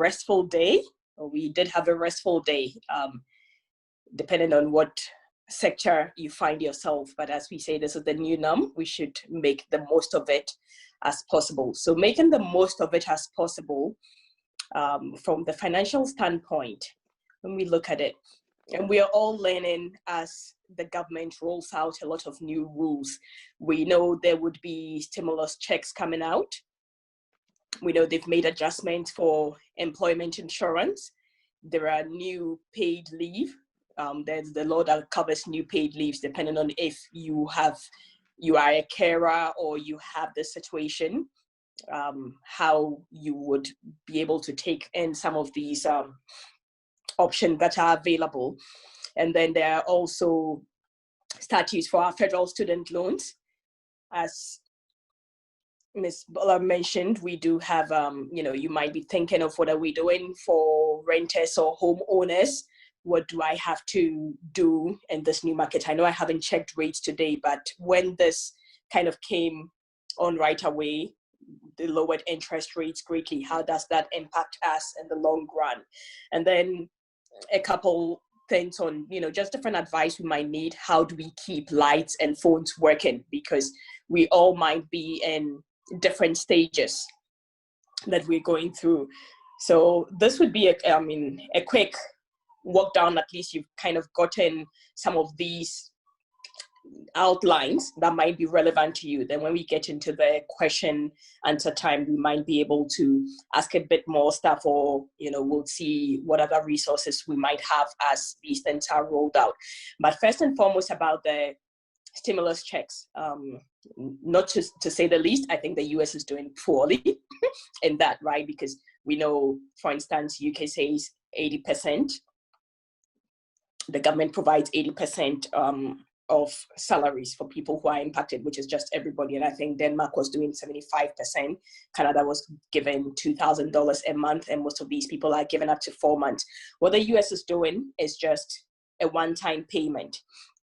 restful day, or we did have a restful day, depending on what sector you find yourself. But as we say, this is the new norm. We should make the most of it as possible. So making the most of it as possible, from the financial standpoint, when we look at it, and we are all learning as the government rolls out a lot of new rules. We know there would be stimulus checks coming out. We know they've made adjustments for employment insurance. There are new paid leave. There's the law that covers new paid leaves, depending on if you are a carer or you have the situation, how you would be able to take in some of these options that are available. And then there are also statutes for our federal student loans. As Ms. Bola mentioned, we do have, you might be thinking of what are we doing for renters or homeowners? What do I have to do in this new market? I know I haven't checked rates today, but when this kind of came on right away, the lowered interest rates greatly, how does that impact us in the long run? And then a couple things on, just different advice we might need. How do we keep lights and phones working? Because we all might be in different stages that we're going through. So this would be a quick walk down. At least you've kind of gotten some of these outlines that might be relevant to you. Then when we get into the question answer time, we might be able to ask a bit more stuff, or we'll see what other resources we might have as these things are rolled out. But first and foremost, about the stimulus checks, not to say the least, I think the US is doing poorly in that, right? Because we know, for instance, UK says 80%. The government provides 80% of salaries for people who are impacted, which is just everybody. And I think Denmark was doing 75%. Canada was given $2,000 a month, and most of these people are given up to 4 months. What the US is doing is just a one-time payment.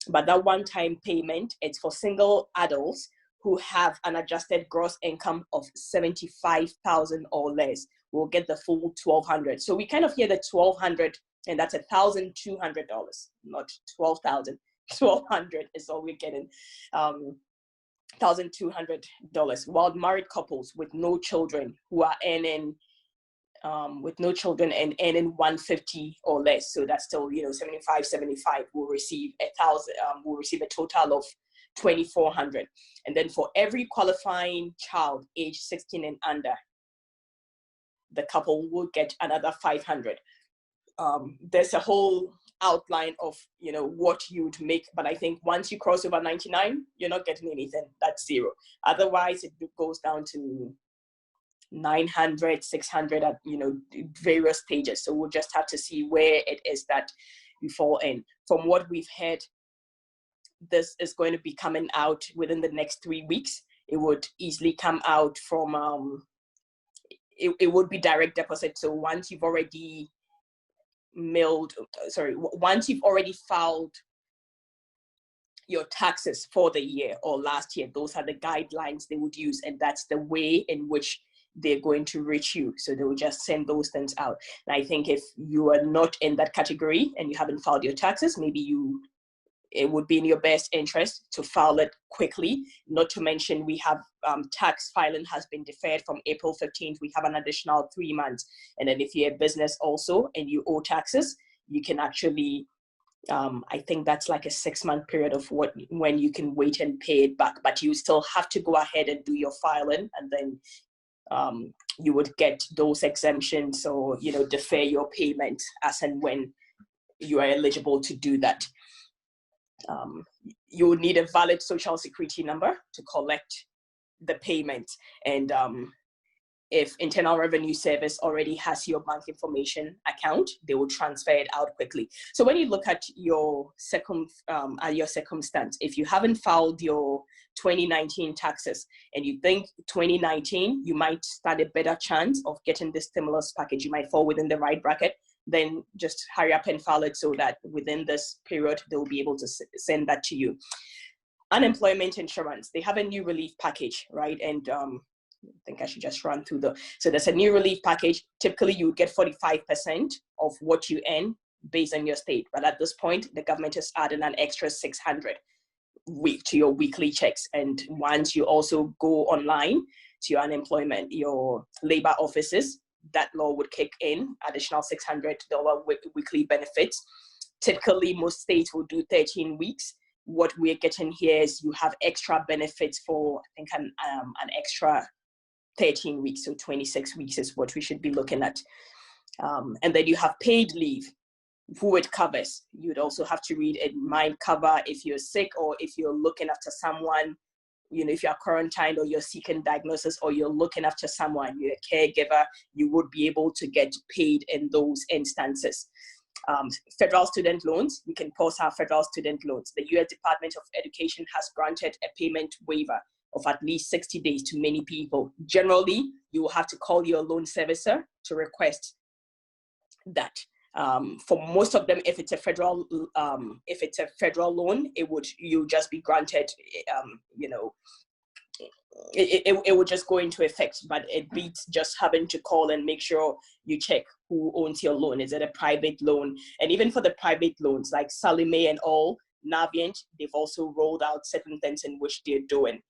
But that one-time payment, it's for single adults who have an adjusted gross income of $75,000 or less. Will get the full $1,200. So we kind of hear the $1,200, and that's $1,200, not $12,000. $1,200 is all we're getting, $1,200. While married couples with no children who are earning, and earning $150 or less, so that's still 75 will receive will receive a total of $2,400. And then for every qualifying child age 16 and under, the couple will get another $500. There's a whole outline of what you'd make, but I think once you cross over 99, you're not getting anything. That's zero. Otherwise, it goes down to 900, 600 at various stages. So we'll just have to see where it is that we fall in. From what we've heard, this is going to be coming out within the next 3 weeks. It would easily come out from it would be direct deposit. So once you've already once you've already filed your taxes for the year or last year, those are the guidelines they would use, and that's the way in which they're going to reach you. So they will just send those things out. And I think if you are not in that category and you haven't filed your taxes, maybe it would be in your best interest to file it quickly. Not to mention, we have tax filing has been deferred from April 15th. We have an additional 3 months. And then if you're a business also and you owe taxes, you can actually, I think that's like a 6-month period of when you can wait and pay it back. But you still have to go ahead and do your filing, and then you would get those exemptions or defer your payment as and when you are eligible to do that. You would need a valid social security number to collect the payment. And if Internal Revenue Service already has your bank information account, they will transfer it out quickly. So when you look at your circumstance, if you haven't filed your 2019 taxes and you think 2019, you might stand a better chance of getting this stimulus package, you might fall within the right bracket, then just hurry up and file it so that within this period, they'll be able to send that to you. Unemployment insurance, they have a new relief package, right? And I think I should just run through so there's a new relief package. Typically you would get 45% of what you earn based on your state. But at this point, the government has added an extra 600 to your weekly checks. And once you also go online to your unemployment, your labor offices, that law would kick in, additional $600 weekly benefits. Typically, most states will do 13 weeks. What we're getting here is you have extra benefits for, I think, an extra 13 weeks, so 26 weeks is what we should be looking at. And then you have paid leave, who it covers. You'd also have to read it might cover if you're sick or if you're looking after someone, if you're quarantined or you're seeking diagnosis or you're looking after someone, you're a caregiver, you would be able to get paid in those instances. Federal student loans, we can pause our federal student loans. The U.S. Department of Education has granted a payment waiver of at least 60 days to many people. Generally, you will have to call your loan servicer to request that. For most of them, if it's a federal loan, you'll just be granted, it would just go into effect, but it beats just having to call and make sure you check who owns your loan. Is it a private loan? And even for the private loans, like Sallie Mae and all, Navient, they've also rolled out certain things in which they're doing.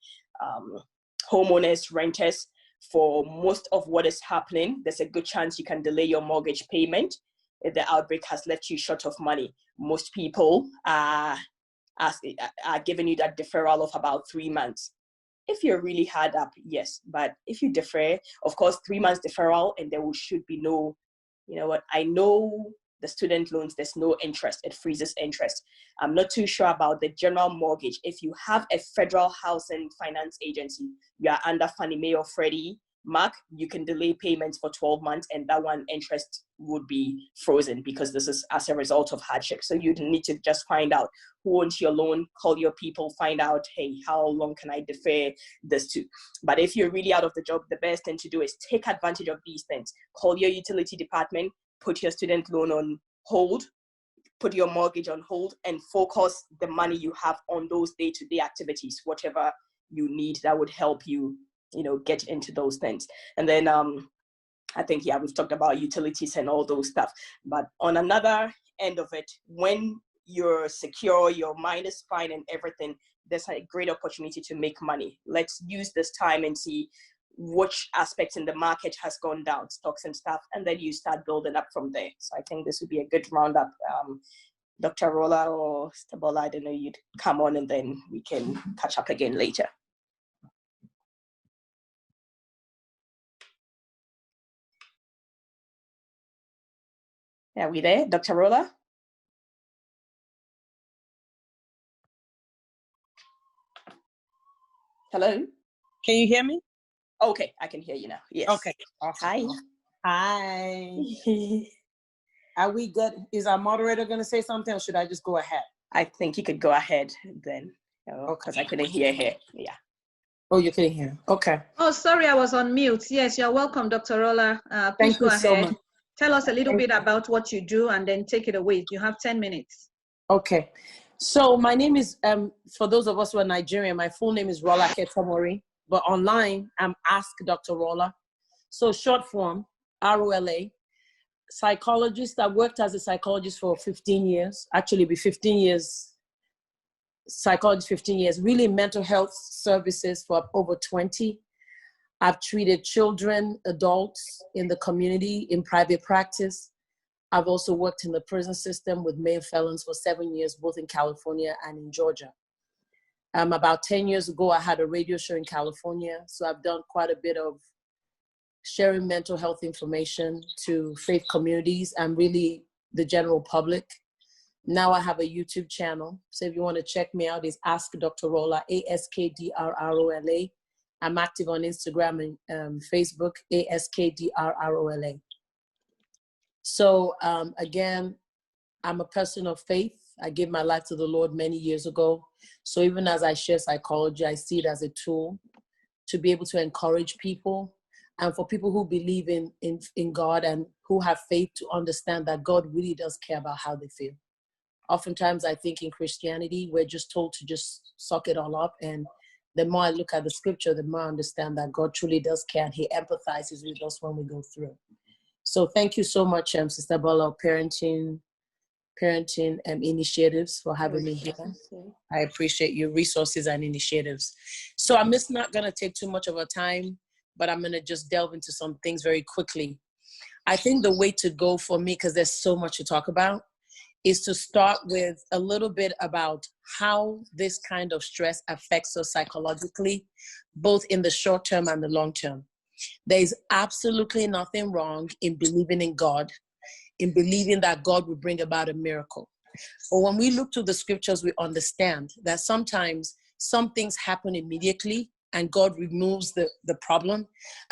Homeowners, renters, for most of what is happening, there's a good chance you can delay your mortgage payment if the outbreak has left you short of money. Most people are giving you that deferral of about 3 months. If you're really hard up, yes. But if you defer, of course, 3 months deferral, and there should be no, I know the student loans, there's no interest. It freezes interest. I'm not too sure about the general mortgage. If you have a federal housing finance agency, you are under Fannie Mae or Freddie Mac, you can delay payments for 12 months and that one interest would be frozen because this is as a result of hardship. So you need to just find out who owns your loan, call your people, find out, hey, how long can I defer this to? But if you're really out of the job, the best thing to do is take advantage of these things. Call your utility department, put your student loan on hold, put your mortgage on hold, and focus the money you have on those day-to-day activities, whatever you need that would help you, get into those things. And then I think, we've talked about utilities and all those stuff. But on another end of it, when you're secure, your mind is fine and everything, there's a great opportunity to make money. Let's use this time and see which aspects in the market has gone down, stocks and stuff, and then you start building up from there. So I think this would be a good roundup. Dr. Rolla or Stabola, I don't know, you'd come on and then we can catch up again later. Are we there, Dr. Rolla? Hello? Can you hear me? Okay, I can hear you now. Yes. Okay. Awesome. Hi. Are we good? Is our moderator going to say something or should I just go ahead? I think you could go ahead then, because I couldn't hear her. Yeah. Oh, you couldn't hear. Okay. Oh, sorry, I was on mute. Yes, you're welcome, Dr. Rolla. Thank you so much. Tell us a little bit about what you do and then take it away. You have 10 minutes. Okay. So my name is, for those of us who are Nigerian, my full name is Rolla Ketomori, but online I'm Ask Dr. Rolla. So short form, ROLA. Psychologist. I worked as a psychologist for 15 years, actually be 15 years, psychologist 15 years, really mental health services for over 20. I've treated children, adults in the community, in private practice. I've also worked in the prison system with male felons for 7 years, both in California and in Georgia. About 10 years ago, I had a radio show in California, so I've done quite a bit of sharing mental health information to faith communities and really the general public. Now I have a YouTube channel, so if you want to check me out, it's Ask Dr. Rolla, ASKDRROLA. I'm active on Instagram and Facebook, ASKDRROLA. So again, I'm a person of faith. I gave my life to the Lord many years ago. So even as I share psychology, I see it as a tool to be able to encourage people and for people who believe in God and who have faith to understand that God really does care about how they feel. Oftentimes I think in Christianity, we're just told to just suck it all up and the more I look at the scripture, the more I understand that God truly does care and he empathizes with us when we go through. So thank you so much, Sister Bola, parenting initiatives for having me here. I appreciate your resources and initiatives. So I'm just not going to take too much of our time, but I'm going to just delve into some things very quickly. I think the way to go for me, because there's so much to talk about, is to start with a little bit about how this kind of stress affects us psychologically, both in the short term and the long term. There is absolutely nothing wrong in believing in God, in believing that God will bring about a miracle. But when we look to the scriptures, we understand that sometimes some things happen immediately and God removes the problem.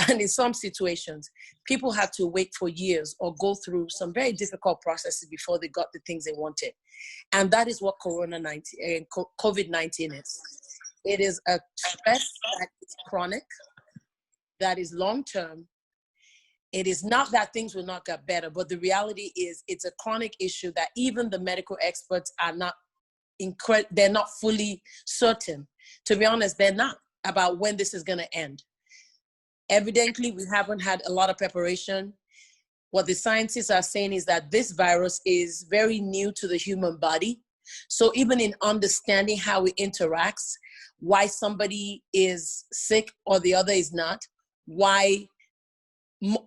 And in some situations, people had to wait for years or go through some very difficult processes before they got the things they wanted. And that is what COVID-19 is. It is a stress that is chronic, that is long-term. It is not that things will not get better, but the reality is it's a chronic issue that even the medical experts are not, they're not fully certain. To be honest, they're not about when this is going to end. Evidently, we haven't had a lot of preparation. What the scientists are saying is that this virus is very new to the human body. So even in understanding how it interacts, why somebody is sick or the other is not, why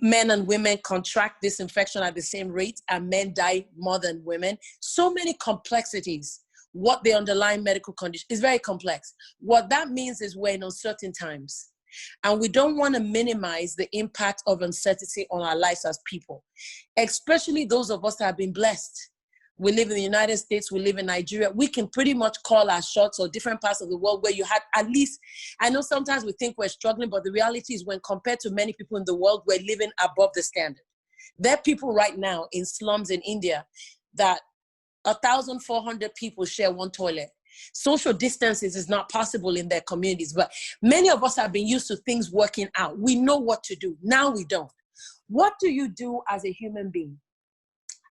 men and women contract this infection at the same rate and men die more than women, so many complexities. What the underlying medical condition is very complex. What that means is we're in uncertain times. And we don't want to minimize the impact of uncertainty on our lives as people, especially those of us that have been blessed. We live in the United States, we live in Nigeria. We can pretty much call our shots, or different parts of the world where you had at least, I know sometimes we think we're struggling, but the reality is when compared to many people in the world, we're living above the standard. There are people right now in slums in India that 1,400 people share one toilet. Social distances is not possible in their communities, but many of us have been used to things working out. We know what to do. Now we don't. What do you do as a human being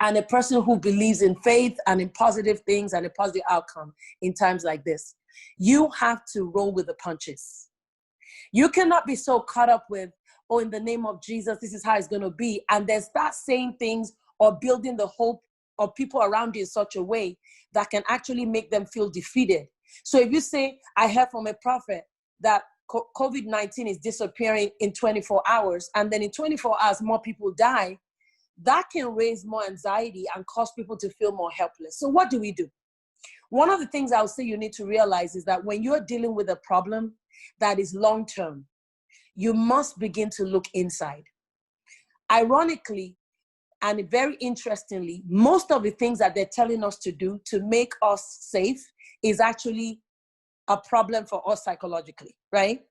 and a person who believes in faith and in positive things and a positive outcome in times like this? You have to roll with the punches. You cannot be so caught up with, oh, in the name of Jesus, this is how it's going to be, and then start saying things or building the hope of people around you in such a way that can actually make them feel defeated. So if you say, I heard from a prophet that COVID-19 is disappearing in 24 hours, and then in 24 hours, more people die, that can raise more anxiety and cause people to feel more helpless. So what do we do? One of the things I would say you need to realize is that when you're dealing with a problem that is long-term, you must begin to look inside. Ironically, and very interestingly, most of the things that they're telling us to do to make us safe is actually a problem for us psychologically, right?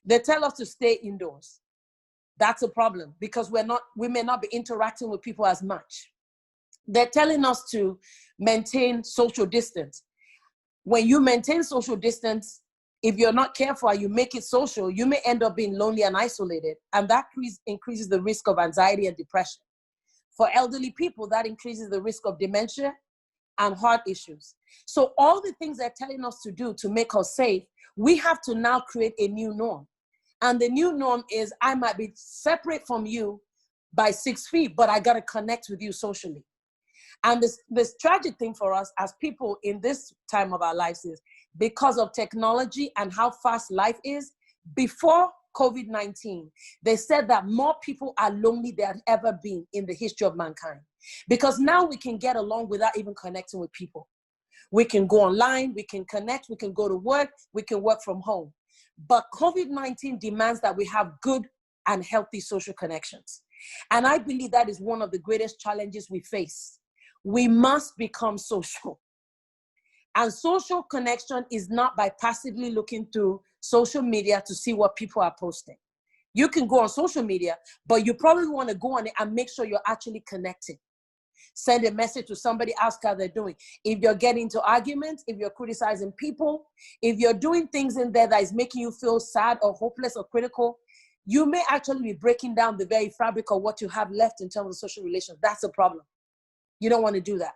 They tell us to stay indoors. That's a problem because we may not be interacting with people as much. They're telling us to maintain social distance. When you maintain social distance, if you're not careful and you make it social, you may end up being lonely and isolated, and that increases the risk of anxiety and depression. For elderly people, that increases the risk of dementia and heart issues. So all the things they're telling us to do to make us safe, we have to now create a new norm. And the new norm is I might be separate from you by 6 feet, but I got to connect with you socially. And this tragic thing for us as people in this time of our lives is because of technology and how fast life is, before COVID-19, they said that more people are lonely than have ever been in the history of mankind. Because now we can get along without even connecting with people. We can go online, we can connect, we can go to work, we can work from home. But COVID-19 demands that we have good and healthy social connections. And I believe that is one of the greatest challenges we face. We must become social. And social connection is not by passively looking through social media to see what people are posting. You can go on social media, but you probably want to go on it and make sure you're actually connecting. Send a message to somebody, ask how they're doing. If you're getting into arguments, if you're criticizing people, if you're doing things in there that is making you feel sad or hopeless or critical, you may actually be breaking down the very fabric of what you have left in terms of social relations. That's a problem. You don't want to do that.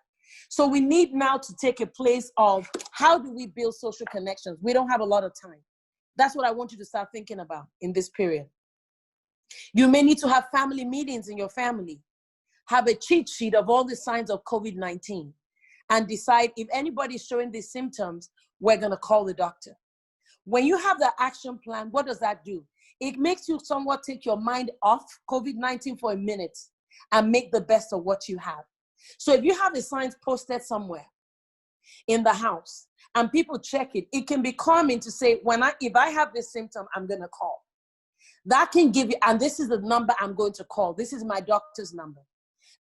So we need now to take a place of how do we build social connections? We don't have a lot of time. That's what I want you to start thinking about in this period. You may need to have family meetings in your family. Have a cheat sheet of all the signs of COVID-19 and decide if anybody's showing these symptoms, we're going to call the doctor. When you have the action plan, what does that do? It makes you somewhat take your mind off COVID-19 for a minute and make the best of what you have. So if you have the signs posted somewhere in the house and people check it, it can be calming to say, if I have this symptom, I'm going to call. That can give you, and this is the number I'm going to call. This is my doctor's number.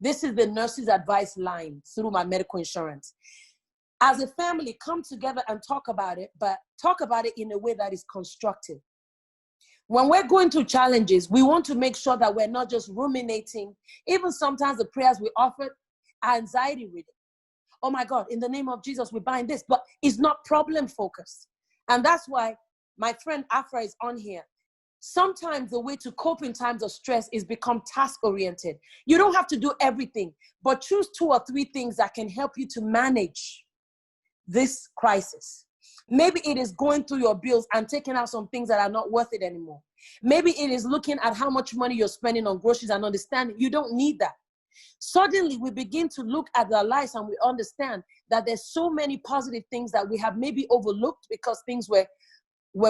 This is the nurse's advice line through my medical insurance. As a family, come together and talk about it, but talk about it in a way that is constructive. When we're going through challenges, we want to make sure that we're not just ruminating. Even sometimes the prayers we offer are anxiety ridden. Oh my God, in the name of Jesus, we bind this, but it's not problem focused. And that's why my friend Afra is on here. Sometimes the way to cope in times of stress is become task-oriented. You don't have to do everything, but choose 2 or 3 things that can help you to manage this crisis. Maybe it is going through your bills and taking out some things that are not worth it anymore. Maybe it is looking at how much money you're spending on groceries and understanding you don't need that. Suddenly, we begin to look at our lives and we understand that there's so many positive things that we have maybe overlooked because things were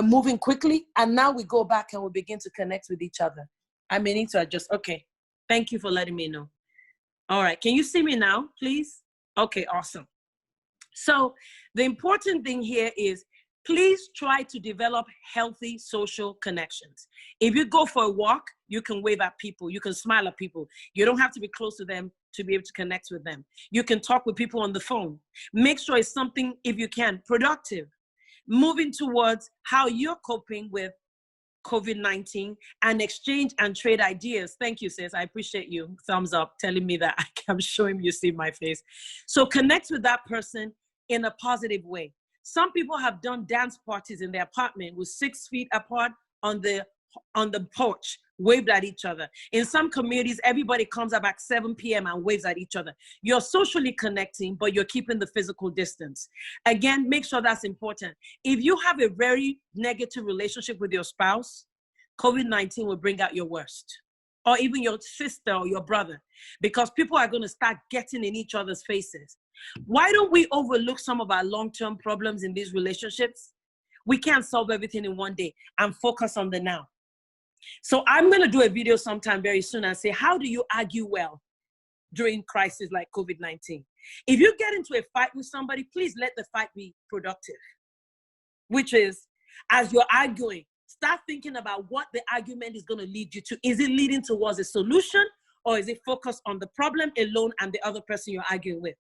moving quickly, and now we go back and we begin to connect with each other. I may need to adjust. Okay. Thank you for letting me know. All right. Can you see me now, please? Okay, awesome. So the important thing here is please try to develop healthy social connections. If you go for a walk, you can wave at people. You can smile at people. You don't have to be close to them to be able to connect with them. You can talk with people on the phone. Make sure it's something, if you can, productive. Moving towards how you're coping with COVID-19 and exchange and trade ideas. Thank you, sis. I appreciate you. Thumbs up telling me that I'm showing you see my face. So connect with that person in a positive way. Some people have done dance parties in their apartment with 6 feet apart on the porch, waved at each other. In some communities, everybody comes up at 7 p.m. and waves at each other. You're socially connecting, but you're keeping the physical distance. Again, make sure that's important. If you have a very negative relationship with your spouse, COVID-19 will bring out your worst. Or even your sister or your brother, because people are going to start getting in each other's faces. Why don't we overlook some of our long-term problems in these relationships? We can't solve everything in one day and focus on the now. So I'm going to do a video sometime very soon and say, how do you argue well during crises like COVID-19? If you get into a fight with somebody, please let the fight be productive, which is, as you're arguing, start thinking about what the argument is going to lead you to. Is it leading towards a solution, or is it focused on the problem alone and the other person you're arguing with?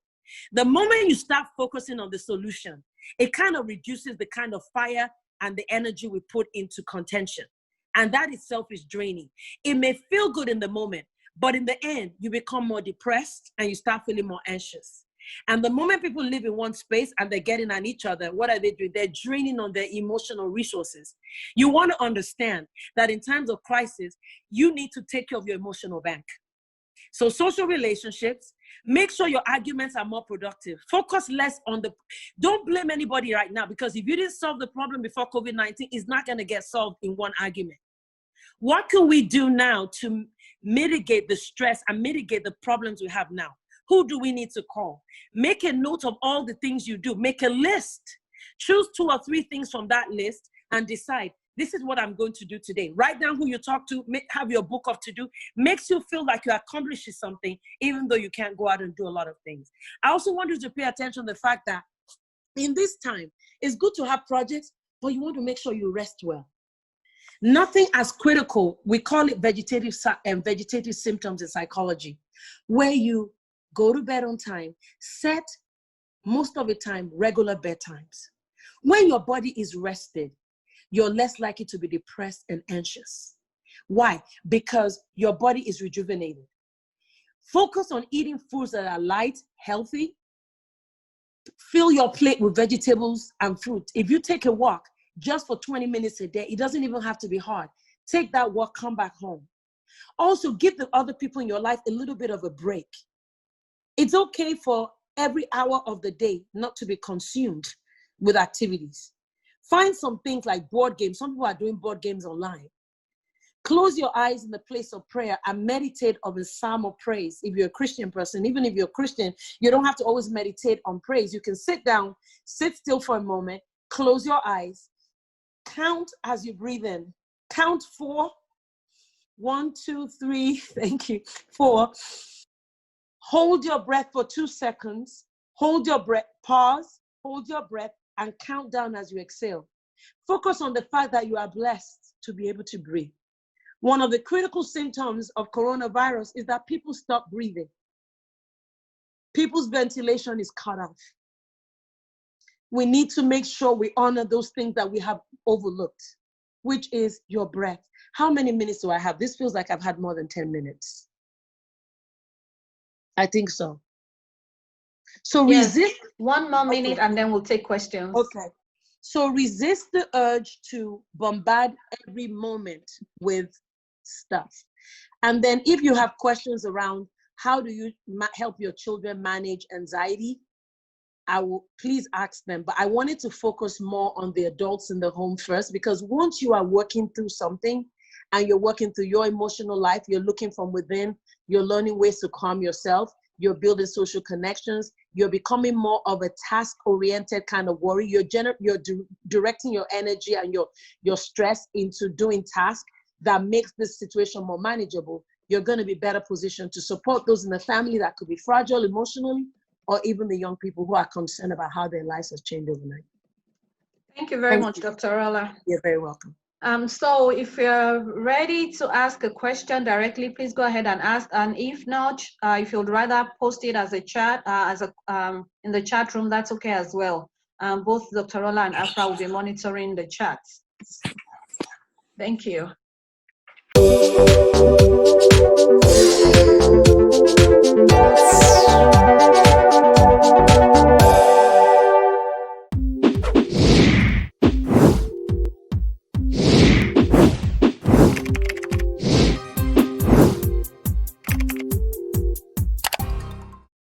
The moment you start focusing on the solution, it kind of reduces the kind of fire and the energy we put into contention. And that itself is draining. It may feel good in the moment, but in the end, you become more depressed and you start feeling more anxious. And the moment people live in one space and they're getting at each other, what are they doing? They're draining on their emotional resources. You want to understand that in times of crisis, you need to take care of your emotional bank. So social relationships, make sure your arguments are more productive. Focus less on don't blame anybody right now, because if you didn't solve the problem before COVID-19, it's not going to get solved in one argument. What can we do now to mitigate the stress and mitigate the problems we have now? Who do we need to call? Make a note of all the things you do. Make a list. Choose 2 or 3 things from that list and decide, this is what I'm going to do today. Write down who you talk to, have your book of to-do. Makes you feel like you're accomplishing something, even though you can't go out and do a lot of things. I also want you to pay attention to the fact that in this time, it's good to have projects, but you want to make sure you rest well. Nothing as critical, we call it vegetative symptoms in psychology, where you go to bed on time, set most of the time regular bedtimes. When your body is rested, you're less likely to be depressed and anxious. Why? Because your body is rejuvenated. Focus on eating foods that are light, healthy. Fill your plate with vegetables and fruit. If you take a walk just for 20 minutes a day, it doesn't even have to be hard. Take that walk, come back home. Also, give the other people in your life a little bit of a break. It's okay for every hour of the day not to be consumed with activities. Find some things like board games. Some people are doing board games online. Close your eyes in the place of prayer and meditate on the psalm of praise. If you're a Christian person, even if you're a Christian, you don't have to always meditate on praise. You can sit down, sit still for a moment, close your eyes, count as you breathe in. Count 4. 1, 2, 3, thank you. 4. Hold your breath for 2 seconds. Hold your breath, pause, hold your breath, and count down as you exhale. Focus on the fact that you are blessed to be able to breathe. One of the critical symptoms of coronavirus is that people stop breathing. People's ventilation is cut off. We need to make sure we honor those things that we have overlooked, which is your breath. How many minutes do I have? This feels like I've had more than 10 minutes. I think so. So Yes. resist. 1 more minute and then we'll take questions. Okay. So resist the urge to bombard every moment with stuff. And then if you have questions around how do you help your children manage anxiety, I will please ask them. But I wanted to focus more on the adults in the home first, because once you are working through something and you're working through your emotional life, you're looking from within, you're learning ways to calm yourself, you're building social connections, you're becoming more of a task-oriented kind of worry. You're directing your energy and your stress into doing tasks that makes this situation more manageable. You're going to be better positioned to support those in the family that could be fragile emotionally, or even the young people who are concerned about how their lives has changed overnight. Thank you very much, Dr. Orla. You're very welcome. So if you're ready to ask a question directly, please go ahead and ask. And if not, if you'd rather post it as a chat, in the chat room, that's okay as well. Both Dr. Orla and Afra will be monitoring the chats. Thank you.